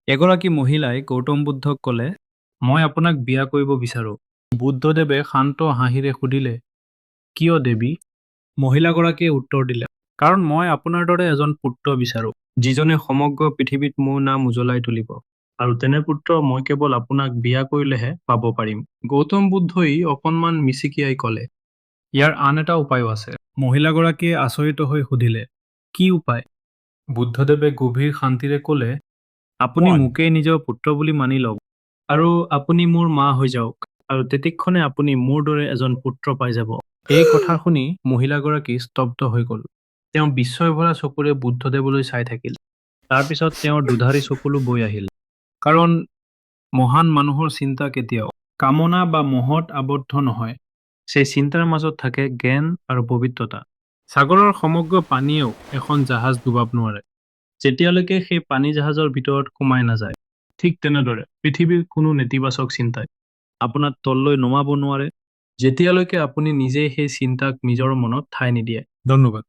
এগৰাকী মহিলাই গৌতম বুদ্ধক ক'লে, মই আপোনাক বিয়া কৰিব বিচাৰোঁ। বুদ্ধদেৱে শান্ত হাঁহিৰে সুধিলে, কিয় দেৱী? মহিলাগৰাকীয়ে উত্তৰ দিলে, কাৰণ মই আপোনাৰ দৰে এজন পুত্ৰ বিচাৰোঁ, যিজনে সমগ্ৰ পৃথিৱীত মোৰ নাম উজ্বলাই তুলিব। আৰু তেনে পুত্ৰ মই কেৱল আপোনাক বিয়া কৰিলেহে পাব পাৰিম। গৌতম বুদ্ধই অকণমান মিচিকিয়াই ক'লে, ইয়াৰ আন এটা উপায়ো আছে। মহিলাগৰাকীয়ে আচৰিত হৈ সুধিলে, কি উপায়? বুদ্ধদেৱে গভীৰ শান্তিৰে ক'লে, আপুনি মোকেই নিজৰ পুত্ৰ বুলি মানি লওক, আৰু আপুনি মোৰ মা হৈ যাওক, আৰু তেতিক্ষণে আপুনি মোৰ দৰে এজন পুত্ৰ পাই যাব। এই কথা শুনি মহিলাগৰাকী স্তব্ধ হৈ গ'ল। তেওঁ বিস্ময় ভৰা চকুৰে বুদ্ধদেৱলৈ চাই থাকিল। তাৰপিছত তেওঁৰ দুধাৰি চকুলো বৈ আহিল। কাৰণ মহান মানুহৰ চিন্তা কেতিয়াও কামনা বা মোহত আবদ্ধ নহয়। সেই চিন্তাৰ মাজত থাকে জ্ঞান আৰু পবিত্ৰতা। সাগৰৰ সমগ্ৰ পানীয়েও এখন জাহাজ ডুবাব নোৱাৰে, যেতিয়ালৈকে সেই পানী জাহাজৰ ভিতৰত সোমাই নাযায়। ঠিক তেনেদৰে পৃথিৱীৰ কোনো নেতিবাচক চিন্তাই আপোনাক তললৈ নমাব নোৱাৰে, যেতিয়ালৈকে আপুনি নিজেই সেই চিন্তাক নিজৰ মনত ঠাই নিদিয়ে। ধন্যবাদ।